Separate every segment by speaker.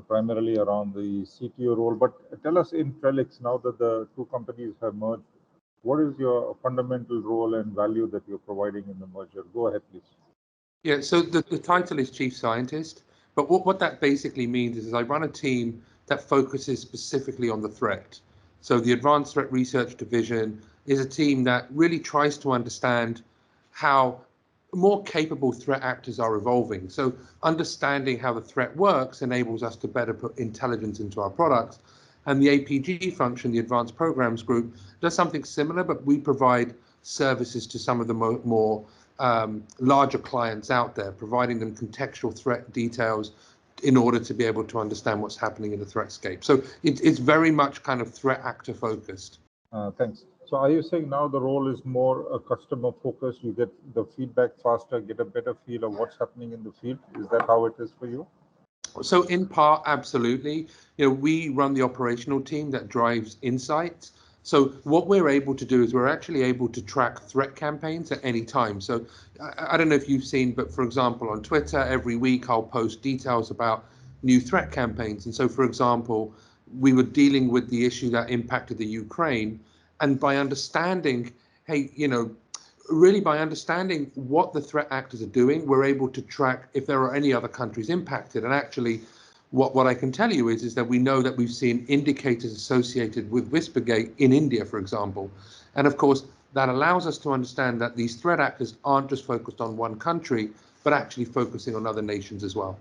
Speaker 1: primarily around the CTO role. But tell us in Trellix, now that the two companies have merged, what is your fundamental role and value that you're providing in the merger? Go ahead, please.
Speaker 2: Yeah, so the title is Chief Scientist, but what that basically means is I run a team that focuses specifically on the threat. So the Advanced Threat Research Division is a team that really tries to understand how more capable threat actors are evolving. So understanding how the threat works enables us to better put intelligence into our products. And the APG function, the Advanced Programs Group, does something similar, but we provide services to some of the more larger clients out there, providing them contextual threat details in order to be able to understand what's happening in the threatscape. So it's very much kind of threat actor focused.
Speaker 1: Thanks. So are you saying now the role is more customer focused? You get the feedback faster, get a better feel of what's happening in the field. Is that how it is for you?
Speaker 2: So in part, absolutely. We run the operational team that drives insights. So what we're able to do is we're actually able to track threat campaigns at any time. So I don't know if you've seen, but for example, on Twitter, every week I'll post details about new threat campaigns. And so, for example, we were dealing with the issue that impacted the Ukraine. And by understanding, hey, really by understanding what the threat actors are doing, we're able to track if there are any other countries impacted. And actually, what I can tell you is that we know that we've seen indicators associated with Whispergate in India, for example. And of course, that allows us to understand that these threat actors aren't just focused on one country, but actually focusing on other nations as well.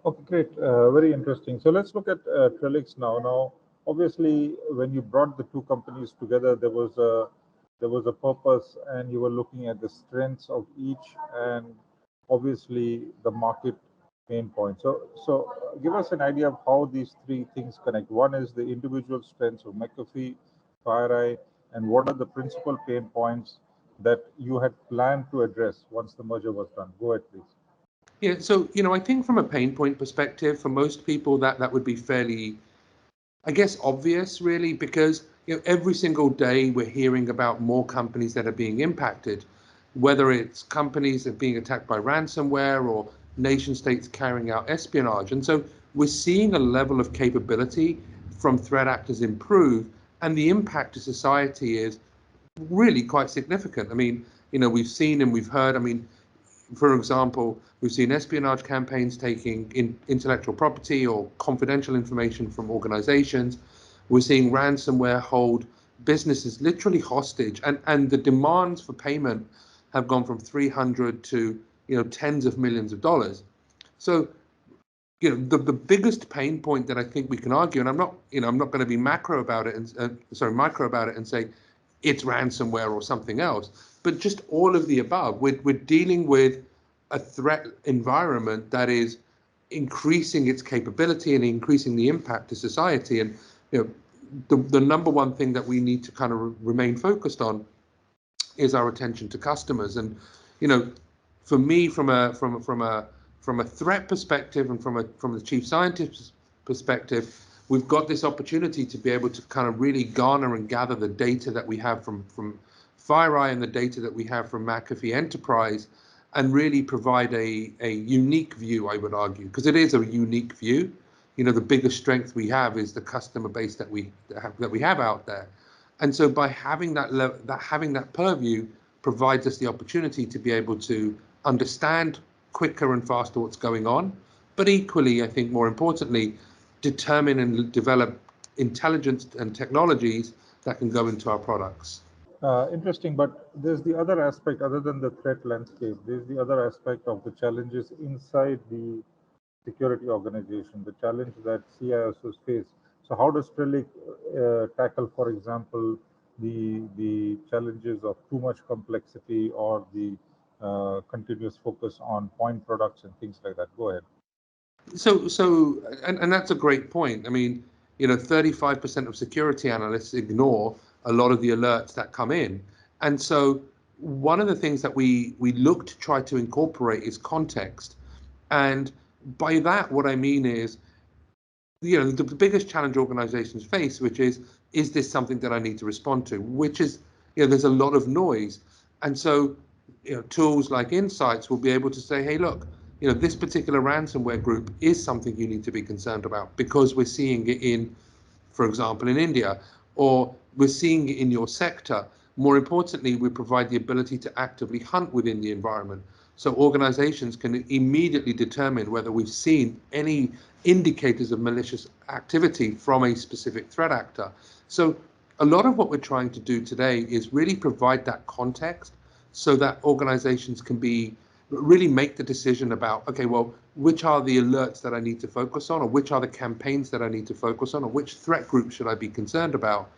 Speaker 1: Okay, great. Very interesting. So let's look at Trellix now. Now, obviously, when you brought the two companies together, there was a purpose, and you were looking at the strengths of each, and obviously the market pain point. So give us an idea of how these three things connect. One is the individual strengths of McAfee, FireEye, and what are the principal pain points that you had planned to address once the merger was done. Go ahead, please.
Speaker 2: Yeah, so I think from a pain point perspective, for most people that would be fairly, I guess, obvious, really, because every single day we're hearing about more companies that are being impacted, whether it's companies that are being attacked by ransomware or nation states carrying out espionage. And so we're seeing a level of capability from threat actors improve, and the impact to society is really quite significant. I mean, we've seen and we've heard, for example, we've seen espionage campaigns taking intellectual property or confidential information from organizations. We're seeing ransomware hold businesses literally hostage, and the demands for payment have gone from 300 to tens of millions of dollars. So the biggest pain point that I think we can argue, and I'm not going to be micro about it and say it's ransomware or something else, but just all of the above. We're dealing with a threat environment that is increasing its capability and increasing the impact to society. And the number one thing that we need to kind of remain focused on is our attention to customers. And for me, from a threat perspective and from the chief scientist perspective, we've got this opportunity to be able to kind of really garner and gather the data that we have from FireEye and the data that we have from McAfee Enterprise, and really provide a unique view, I would argue, because it is a unique view. The biggest strength we have is the customer base that we have out there. And so by having that purview provides us the opportunity to be able to understand quicker and faster what's going on, but equally, I think more importantly, determine and develop intelligence and technologies that can go into our products.
Speaker 1: Interesting, but there's the other aspect, other than the threat landscape, there's the other aspect of the challenges inside the security organization, the challenge that CISOs face. So how does Trellix tackle, for example, the challenges of too much complexity or the continuous focus on point products and things like that? Go ahead.
Speaker 2: So and that's a great point. 35% of security analysts ignore a lot of the alerts that come in. And so one of the things that we look to try to incorporate is context. And by that, what I mean is, the biggest challenge organizations face, which is this something that I need to respond to? Which is, there's a lot of noise. And so, tools like Insights will be able to say, hey, look, this particular ransomware group is something you need to be concerned about because we're seeing it in, for example, in India, or we're seeing it in your sector. More importantly, we provide the ability to actively hunt within the environment. So organizations can immediately determine whether we've seen any indicators of malicious activity from a specific threat actor. So a lot of what we're trying to do today is really provide that context so that organizations can really make the decision about, okay, well, which are the alerts that I need to focus on, or which are the campaigns that I need to focus on, or which threat group should I be concerned about,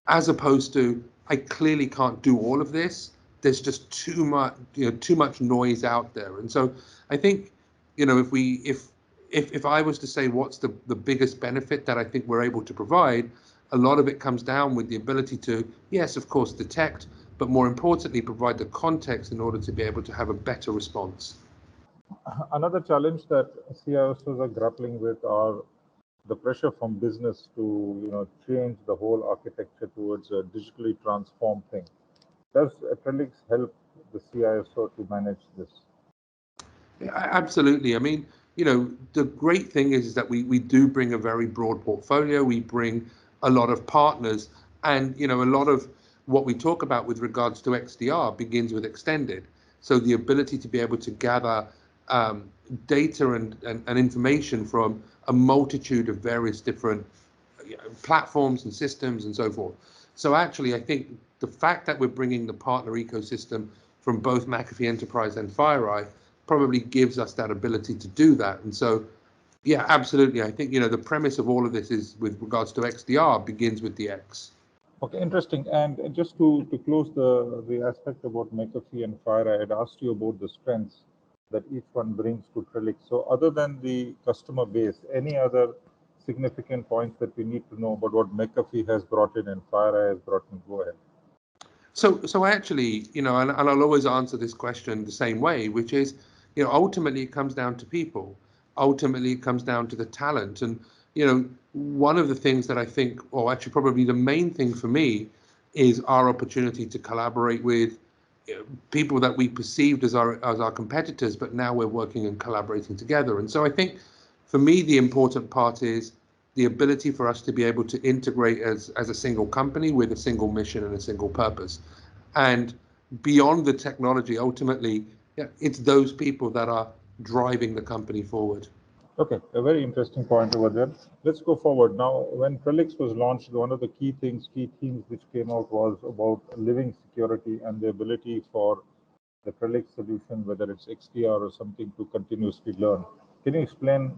Speaker 2: as opposed to, I clearly can't do all of this. There's just too much noise out there. And so I think, if I was to say what's the biggest benefit that I think we're able to provide, a lot of it comes down with the ability to, yes, of course, detect, but more importantly, provide the context in order to be able to have a better response.
Speaker 1: Another challenge that CISOs are grappling with are the pressure from business to change the whole architecture towards a digitally transformed thing. Does Trellix help the CISO to manage this?
Speaker 2: Yeah, absolutely. I mean, the great thing is that we do bring a very broad portfolio. We bring a lot of partners, and a lot of what we talk about with regards to XDR begins with extended. So the ability to be able to gather data and information from a multitude of various different platforms and systems and so forth. So actually, I think the fact that we're bringing the partner ecosystem from both McAfee Enterprise and FireEye probably gives us that ability to do that. And so, yeah, absolutely. I think, the premise of all of this is with regards to XDR begins with the X.
Speaker 1: Okay, interesting. And just to close the aspect about McAfee and FireEye, I'd asked you about the strengths that each one brings to Trellix. So other than the customer base, any other significant points that we need to know about what McAfee has brought in and FireEye has brought in? Go ahead.
Speaker 2: So actually, and I'll always answer this question the same way, which is, ultimately it comes down to people. Ultimately, it comes down to the talent. And, one of the things that I think, or actually probably the main thing for me, is our opportunity to collaborate with people that we perceived as our competitors, but now we're working and collaborating together. And so I think for me, the important part is the ability for us to be able to integrate as a single company with a single mission and a single purpose. And beyond the technology, ultimately, it's those people that are driving the company forward.
Speaker 1: Okay, a very interesting point over there. Let's go forward. Now, when Trellix was launched, one of the key themes which came out was about living security and the ability for the Trellix solution, whether it's XDR or something, to continuously learn. Can you explain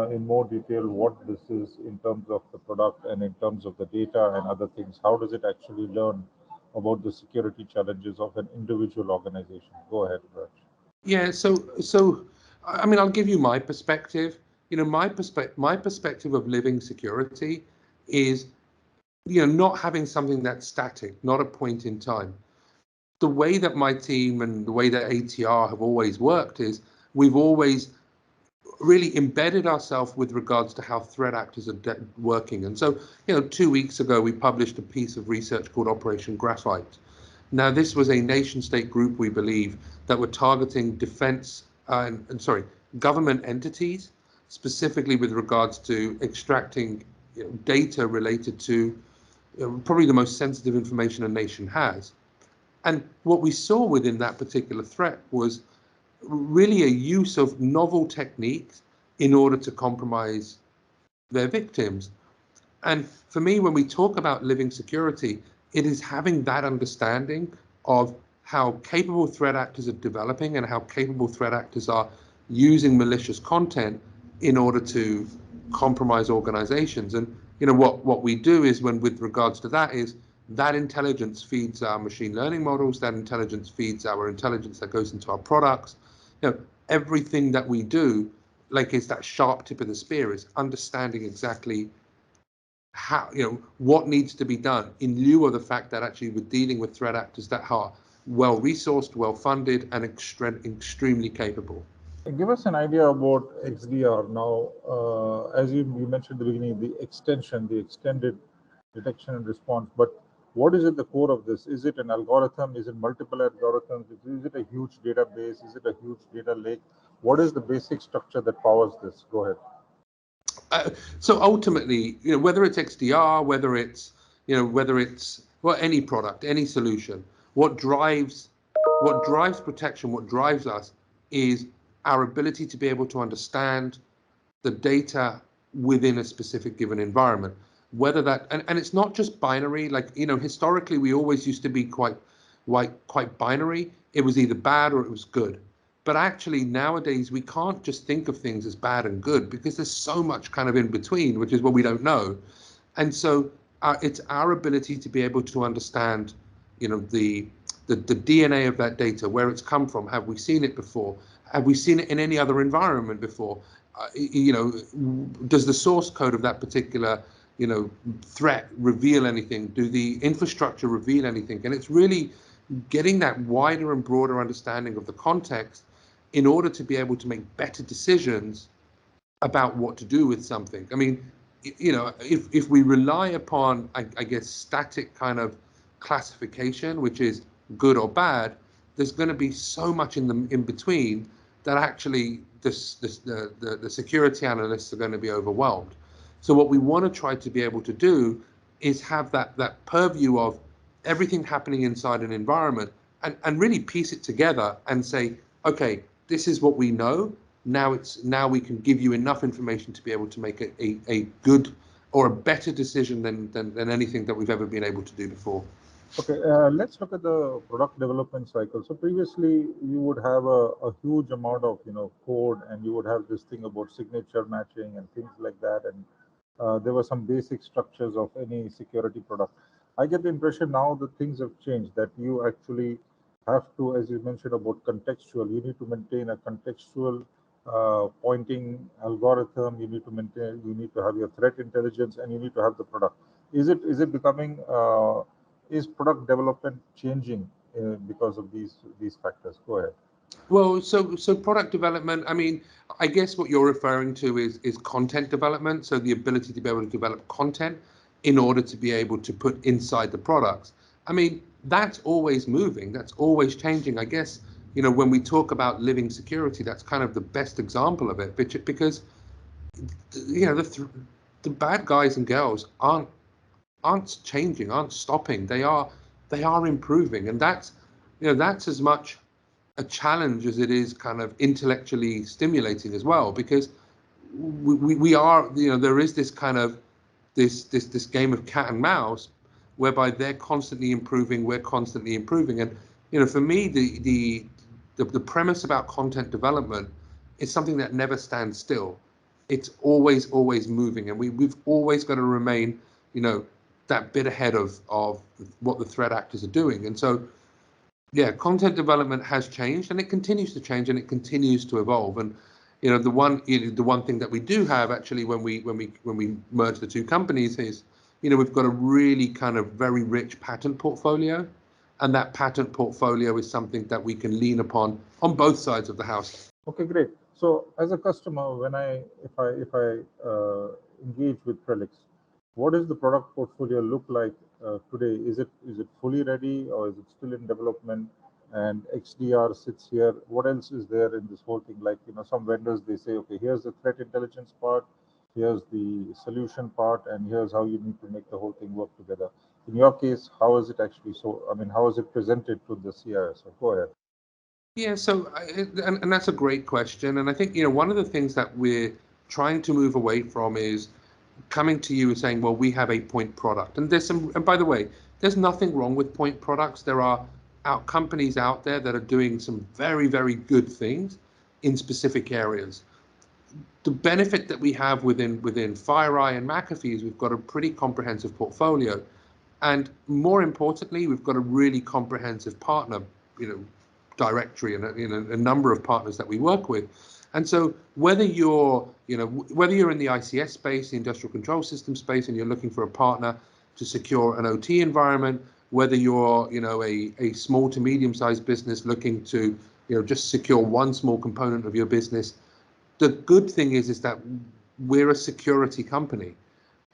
Speaker 1: in more detail what this is in terms of the product and in terms of the data and other things? How does it actually learn about the security challenges of an individual organization? Go ahead, Raj.
Speaker 2: Yeah, so I mean, I'll give you my perspective. My perspective of living security is, not having something that's static, not a point in time. The way that my team and the way that ATR have always worked is we've always really embedded ourselves with regards to how threat actors are working. And so, 2 weeks ago, we published a piece of research called Operation Graphite. Now, this was a nation state group, we believe, that were targeting defense government entities, specifically with regards to extracting data related to probably the most sensitive information a nation has. And what we saw within that particular threat was really a use of novel techniques in order to compromise their victims. And for me, when we talk about living security, it is having that understanding of how capable threat actors are developing and how capable threat actors are using malicious content in order to compromise organizations. And what we do is, when with regards to that, is that intelligence feeds our machine learning models, that intelligence feeds our intelligence that goes into our products. Everything that we do, like, is that sharp tip of the spear, is understanding exactly how, what needs to be done in lieu of the fact that actually we're dealing with threat actors that are well resourced, well funded, and extremely capable.
Speaker 1: Give us an idea about XDR. Now, as you mentioned at the beginning, the extended detection and response. But what is at the core of this? Is it an algorithm? Is it multiple algorithms? Is it a huge database? Is it a huge data lake? What is the basic structure that powers this? Go ahead.
Speaker 2: So ultimately, whether it's XDR, whether it's well, any product, any solution, what drives protection, what drives us is our ability to be able to understand the data within a specific given environment. Whether that, and it's not just binary, like, historically we always used to be quite binary. It was either bad or it was good. But actually nowadays we can't just think of things as bad and good, because there's so much kind of in between, which is what we don't know. And so it's our ability to be able to understand, the DNA of that data, where it's come from. Have we seen it before? Have we seen it in any other environment before? Does the source code of that particular, threat reveal anything? Do the infrastructure reveal anything? And it's really getting that wider and broader understanding of the context in order to be able to make better decisions about what to do with something. I mean, if we rely upon, I guess, static kind of classification, which is good or bad, there's going to be so much in between that actually the security analysts are going to be overwhelmed. So what we want to try to be able to do is have that purview of everything happening inside an environment, and really piece it together and say, okay, this is what we know. Now we can give you enough information to be able to make a good or a better decision than anything that we've ever been able to do before.
Speaker 1: Okay, let's look at the product development cycle. So previously, you would have a huge amount of code, and you would have this thing about signature matching and things like that, and there were some basic structures of any security product. I get the impression now that things have changed. That you actually have to, as you mentioned about contextual, you need to maintain a contextual pointing algorithm. You need to have your threat intelligence, and you need to have the product. Is it becoming is product development changing because of these factors? Go ahead.
Speaker 2: Well, so product development, I mean, I guess what you're referring to is content development. So the ability to be able to develop content in order to be able to put inside the products. I mean, that's always moving. That's always changing. I guess, when we talk about living security, that's kind of the best example of it, because, the bad guys and girls aren't changing, aren't stopping. They are improving, and that's as much a challenge as it is kind of intellectually stimulating as well, because we are, there is this kind of this game of cat and mouse, whereby they're constantly improving, we're constantly improving. And for me, the premise about content development is something that never stands still. It's always moving, and we've always got to remain that bit ahead of what the threat actors are doing. And so, yeah, content development has changed, and it continues to change, and it continues to evolve. And the one thing that we do have actually when we merge the two companies is we've got a really kind of very rich patent portfolio, and that patent portfolio is something that we can lean upon on both sides of the house.
Speaker 1: Okay, great. So as a customer, if I engage with Trellix, what does the product portfolio look like today? Is it fully ready, or is it still in development? And XDR sits here. What else is there in this whole thing? Like some vendors, they say, okay, here's the threat intelligence part, here's the solution part, and here's how you need to make the whole thing work together. In your case, how is it actually? So I mean, how is it presented to the CISO? Go ahead.
Speaker 2: Yeah, so and that's a great question, and I think one of the things that we're trying to move away from is coming to you and saying, well, we have a point product. And and by the way, there's nothing wrong with point products. There are companies out there that are doing some very, very good things in specific areas. The benefit that we have within FireEye and McAfee is we've got a pretty comprehensive portfolio. And more importantly, we've got a really comprehensive partner, directory, and a number of partners that we work with. And so whether you're in the ICS space, the industrial control system space, and you're looking for a partner to secure an OT environment, whether you're a small to medium sized business looking to just secure one small component of your business, the good thing is that we're a security company,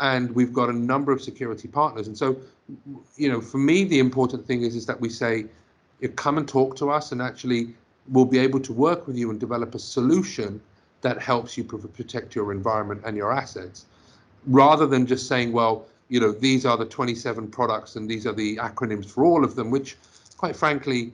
Speaker 2: and we've got a number of security partners. And so for me, the important thing is that we say, come and talk to us, and actually will be able to work with you and develop a solution that helps you protect your environment and your assets, rather than just saying, well, these are the 27 products and these are the acronyms for all of them, which, quite frankly,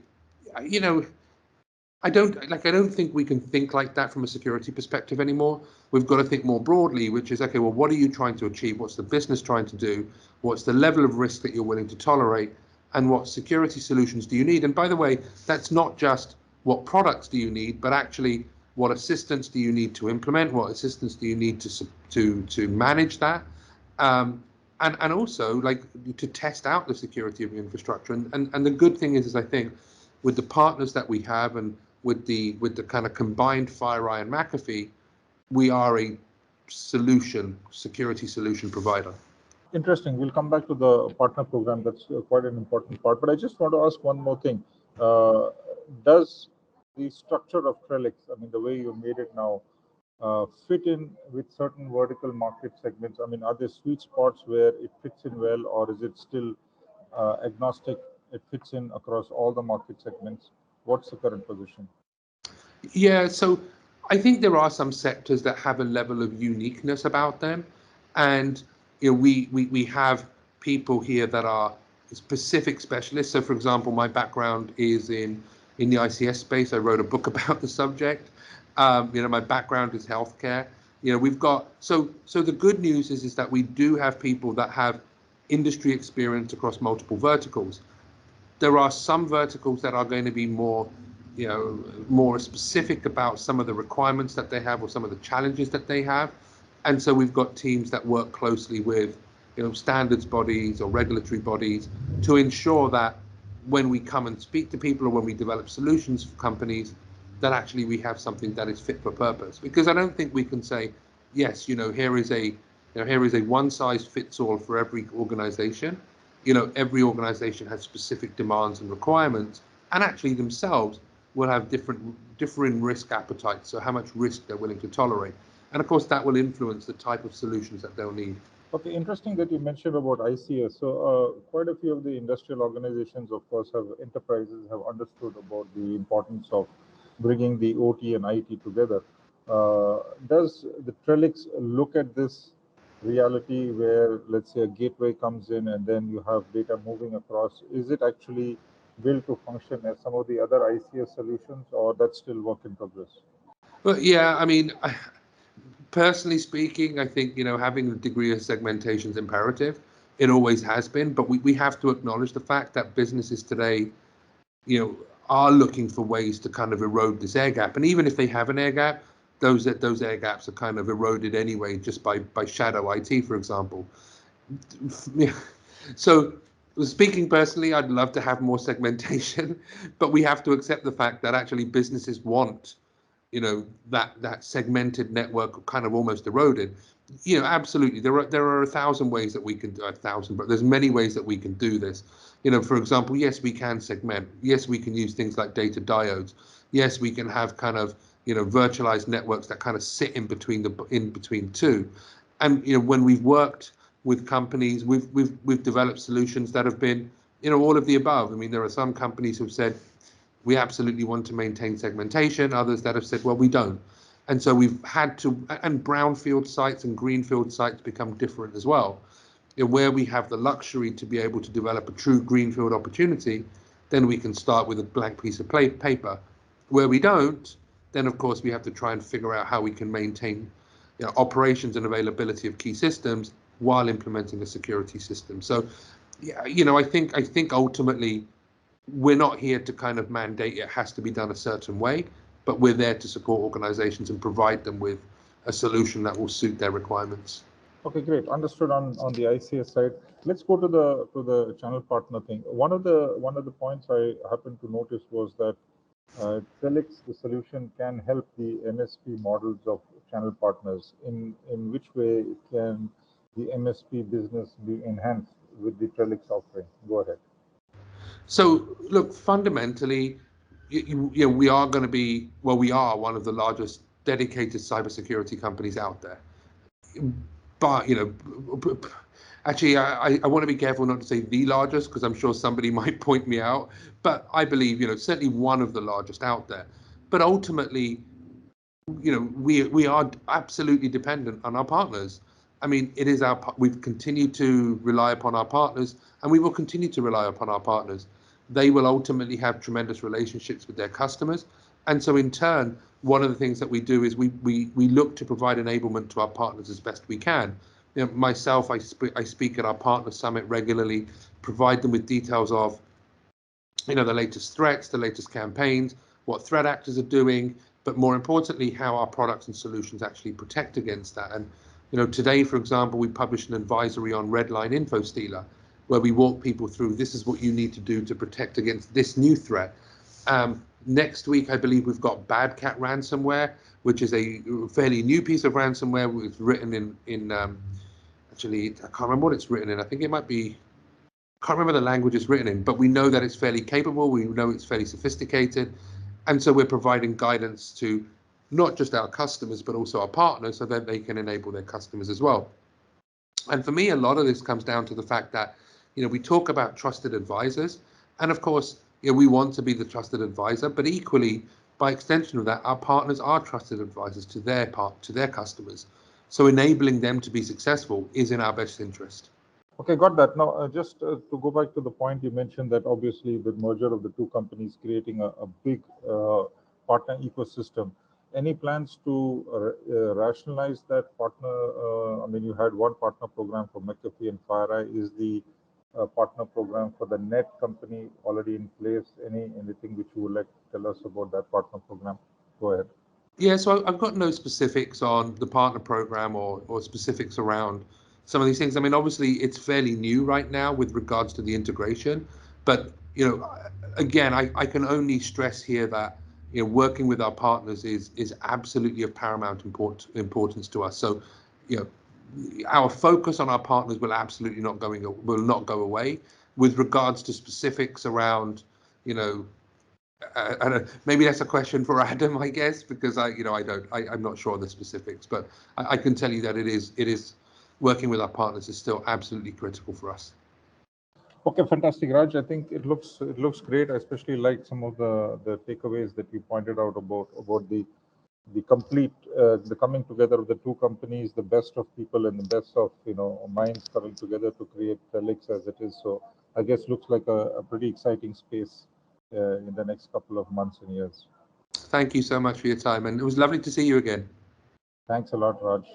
Speaker 2: I don't think we can think like that from a security perspective anymore. We've got to think more broadly, which is, okay, well, what are you trying to achieve? What's the business trying to do? What's the level of risk that you're willing to tolerate? And what security solutions do you need? And by the way, that's not just what products do you need, but actually what assistance do you need to implement? What assistance do you need to manage that? And also, like, to test out the security of your infrastructure. And the good thing is I think with the partners that we have and with the kind of combined FireEye and McAfee, we are a security solution provider.
Speaker 1: Interesting. We'll come back to the partner program. That's quite an important part. But I just want to ask one more thing. Does the structure of Trellix, I mean, the way you made it now, fit in with certain vertical market segments? I mean, are there sweet spots where it fits in well, or is it still agnostic? It fits in across all the market segments. What's the current position?
Speaker 2: Yeah, so I think there are some sectors that have a level of uniqueness about them, and we have people here that are specific specialists. So, for example, my background is in the ICS space. I wrote a book about the subject. My background is healthcare. We've got so the good news is that we do have people that have industry experience across multiple verticals. There are some verticals that are going to be more specific about some of the requirements that they have or some of the challenges that they have. And so we've got teams that work closely with standards bodies or regulatory bodies to ensure that when we come and speak to people or when we develop solutions for companies, that actually we have something that is fit for purpose. Because I don't think we can say, yes, here is a one size fits all for every organization. Every organization has specific demands and requirements, and actually themselves will have differing risk appetites, so how much risk they're willing to tolerate. And of course, that will influence the type of solutions that they'll need.
Speaker 1: Okay, interesting that you mentioned about ICS. So quite a few of the industrial organizations, of course, enterprises have understood about the importance of bringing the OT and IT together. Does the Trellix look at this reality where, let's say, a gateway comes in and then you have data moving across? Is it actually built to function as some of the other ICS solutions, or that's still work in progress?
Speaker 2: Well, yeah, I mean, personally speaking, I think having a degree of segmentation is imperative. It always has been, but we have to acknowledge the fact that businesses today, are looking for ways to kind of erode this air gap. And even if they have an air gap, those air gaps are kind of eroded anyway, just by shadow IT, for example. So, speaking personally, I'd love to have more segmentation, but we have to accept the fact that actually businesses want that segmented network kind of almost eroded. Absolutely, there are 1,000 ways that we can do 1,000, but there's many ways that we can do this. For example, yes, we can segment. Yes, we can use things like data diodes. Yes, we can have kind of virtualized networks that kind of sit in between two. And when we've worked with companies, we've developed solutions that have been all of the above. I mean, there are some companies who've said, we absolutely want to maintain segmentation, others that have said, well, we don't. And so we've had to, and brownfield sites and greenfield sites become different as well. Where we have the luxury to be able to develop a true greenfield opportunity, then we can start with a blank piece of paper. Where we don't, then of course we have to try and figure out how we can maintain operations and availability of key systems while implementing a security system. So, yeah, I think ultimately, we're not here to kind of mandate it has to be done a certain way, but we're there to support organizations and provide them with a solution that will suit their requirements.
Speaker 1: Okay, great. Understood on the ICS side. Let's go to the channel partner thing. One of the points I happened to notice was that Trellix, the solution, can help the MSP models of channel partners. In which way can the MSP business be enhanced with the Trellix offering? Go ahead.
Speaker 2: So, look, fundamentally, we are going to be, well, we are one of the largest dedicated cybersecurity companies out there. But, actually, I want to be careful not to say the largest, because I'm sure somebody might point me out. But I believe, certainly one of the largest out there. But ultimately, we are absolutely dependent on our partners. I mean, we've continued to rely upon our partners, and we will continue to rely upon our partners. They will ultimately have tremendous relationships with their customers. And so in turn, one of the things that we do is we look to provide enablement to our partners as best we can. Myself, I speak at our partner summit regularly, provide them with details of the latest threats, the latest campaigns, what threat actors are doing, but more importantly, how our products and solutions actually protect against that. And today, for example, we published an advisory on Redline Info Stealer, where we walk people through, this is what you need to do to protect against this new threat. Next week, I believe we've got Bad Cat ransomware, which is a fairly new piece of ransomware. It's written in actually, I can't remember what it's written in. I think it might be, can't remember the language it's written in, but we know that it's fairly capable. We know it's fairly sophisticated. And so we're providing guidance to not just our customers, but also our partners so that they can enable their customers as well. And for me, a lot of this comes down to the fact that, we talk about trusted advisors. And of course, we want to be the trusted advisor, but equally, by extension of that, our partners are trusted advisors to their customers. So enabling them to be successful is in our best interest.
Speaker 1: Okay, got that. Now, just to go back to the point you mentioned that obviously the merger of the two companies creating a big partner ecosystem. Any plans to rationalize that partner? I mean, you had one partner program for McAfee and FireEye. Is the partner program for the net company already in place? Anything which you would like to tell us about that partner program? Go ahead.
Speaker 2: Yeah, so I've got no specifics on the partner program or specifics around some of these things. I mean, obviously, it's fairly new right now with regards to the integration. But, again, I can only stress here that, working with our partners is absolutely of paramount importance to us. So, our focus on our partners will absolutely not go away. With regards to specifics around, maybe that's a question for Adam, I guess, because I'm not sure of the specifics, but I can tell you that it is working with our partners is still absolutely critical for us.
Speaker 1: Okay, fantastic, Raj. I think it looks great. I especially like some of the takeaways that you pointed out about the complete the coming together of the two companies, the best of people and the best of minds coming together to create Trellix as it is. So I guess looks like a pretty exciting space in the next couple of months and years.
Speaker 2: Thank you so much for your time, and it was lovely to see you again.
Speaker 1: Thanks a lot, Raj.